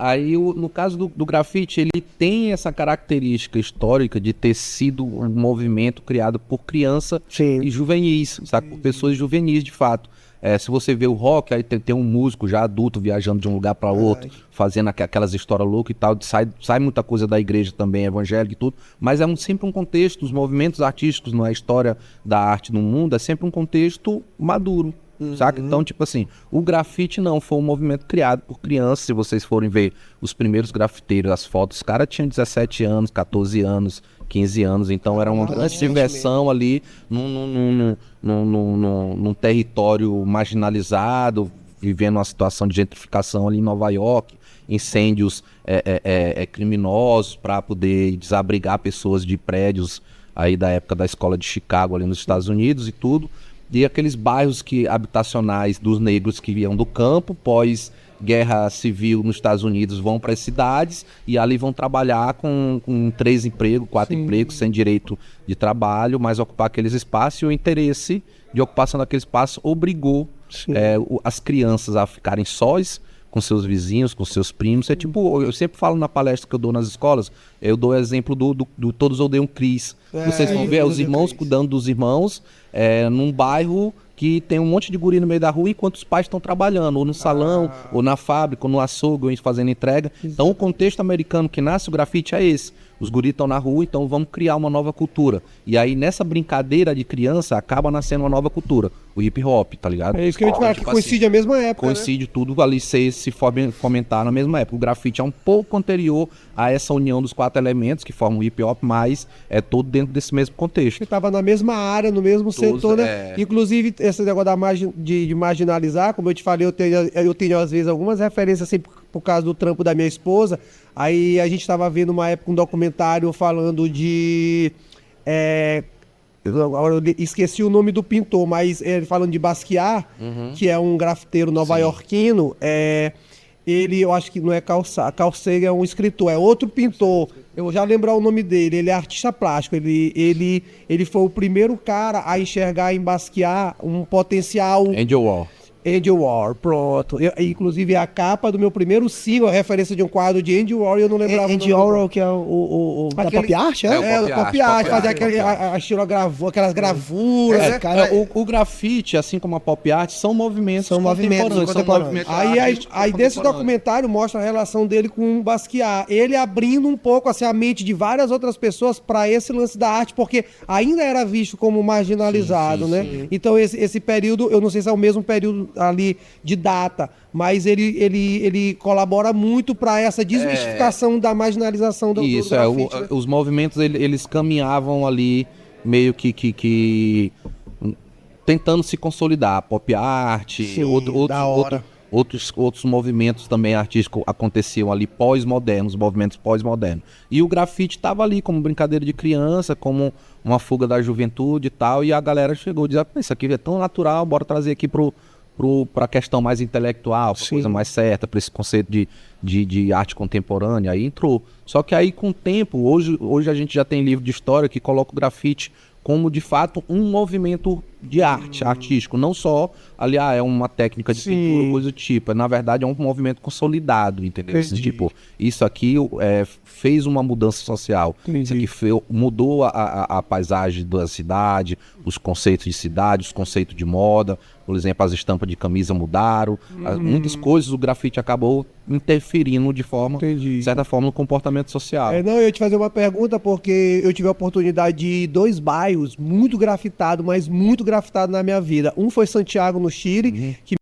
Aí, no caso do grafite, ele tem essa característica histórica de ter sido um movimento criado por criança Sim. e juvenis, sabe? Por pessoas juvenis, de fato. Se você vê o rock, aí tem um músico já adulto viajando de um lugar para outro, fazendo aquelas histórias loucas e tal. Sai muita coisa da igreja também, evangélica e tudo. Mas é sempre um contexto, os movimentos artísticos na história da arte no mundo é sempre um contexto maduro. Saca? Então, tipo assim, o grafite não foi um movimento criado por crianças. Se vocês forem ver os primeiros grafiteiros, as fotos, os caras tinham 17 anos, 14 anos, 15 anos. Então era uma grande diversão ali num território marginalizado, vivendo uma situação de gentrificação ali em Nova York, incêndios criminosos para poder desabrigar pessoas de prédios aí da época da escola de Chicago ali nos Estados Unidos e tudo. E aqueles bairros habitacionais dos negros que viam do campo, pós-guerra civil nos Estados Unidos, vão para as cidades e ali vão trabalhar com 3 empregos, 4 empregos, sem direito de trabalho, mas ocupar aqueles espaços, e o interesse de ocupação daquele espaço obrigou as crianças a ficarem sós, com seus vizinhos, com seus primos. Tipo, eu sempre falo na palestra que eu dou nas escolas, eu dou exemplo do Todos Odeiam Chris. Vocês vão ver os irmãos cuidando dos irmãos num bairro que tem um monte de guri no meio da rua enquanto os pais estão trabalhando, ou no salão, ou na fábrica, ou no açougue, ou fazendo entrega. Então o contexto americano que nasce o grafite é esse. Os guris estão na rua, então vamos criar uma nova cultura. E aí nessa brincadeira de criança acaba nascendo uma nova cultura. O hip hop, tá ligado? É isso que eu ia te falar, que coincide a mesma época. Coincide tudo ali se fomentar na mesma época. O grafite é um pouco anterior a essa união dos 4 elementos que formam o hip hop, mas é todo dentro desse mesmo contexto. Ele estava na mesma área, no mesmo setor, né? Inclusive, esse negócio de marginalizar, como eu te falei, eu tenho às vezes algumas referências assim, por causa do trampo da minha esposa. Aí a gente estava vendo uma época um documentário falando de... agora eu esqueci o nome do pintor, mas ele falando de Basquiat, que é um grafiteiro nova-iorquino. Ele, eu acho que não é Carl Sagan, é um escritor, é outro pintor. Eu vou já lembrar o nome dele. Ele é artista plástico. Ele foi o primeiro cara a enxergar em Basquiat um potencial... Andy Warhol, pronto. Inclusive a capa do meu primeiro single, a referência de um quadro de Andy Warhol, eu não lembrava. Andy Warhol, que é o da pop art, o pop art, fazer aquelas gravuras, né? O grafite, assim como a pop art, são movimentos contemporâneos. Aí desse documentário mostra a relação dele com o Basquiat. Ele abrindo um pouco assim, a mente de várias outras pessoas para esse lance da arte, porque ainda era visto como marginalizado, né? Sim. Então esse período, eu não sei se é o mesmo período ali de data, mas ele colabora muito para essa desmistificação da marginalização do grafite, né? Os movimentos eles caminhavam ali meio que tentando se consolidar, pop art, outros movimentos também artísticos aconteciam ali pós-modernos, movimentos pós-modernos. E o grafite estava ali como brincadeira de criança, como uma fuga da juventude e tal, e a galera chegou e dizia, isso aqui é tão natural, bora trazer aqui para a questão mais intelectual, para coisa mais certa, para esse conceito de arte contemporânea, aí entrou. Só que aí com o tempo, hoje a gente já tem livro de história que coloca o grafite como de fato um movimento de arte, artístico, não só ali, é uma técnica de pintura, coisa do tipo, na verdade é um movimento consolidado, entendeu? Tipo, isso aqui fez uma mudança social, isso aqui mudou a paisagem da cidade, os conceitos de cidade, os conceitos de moda, por exemplo, as estampas de camisa mudaram, muitas coisas o grafite acabou interferindo de certa forma, no comportamento social. Eu ia te fazer uma pergunta, porque eu tive a oportunidade de ir 2 bairros muito grafitados, mas muito grafitado na minha vida. Um foi Santiago, no Chile, que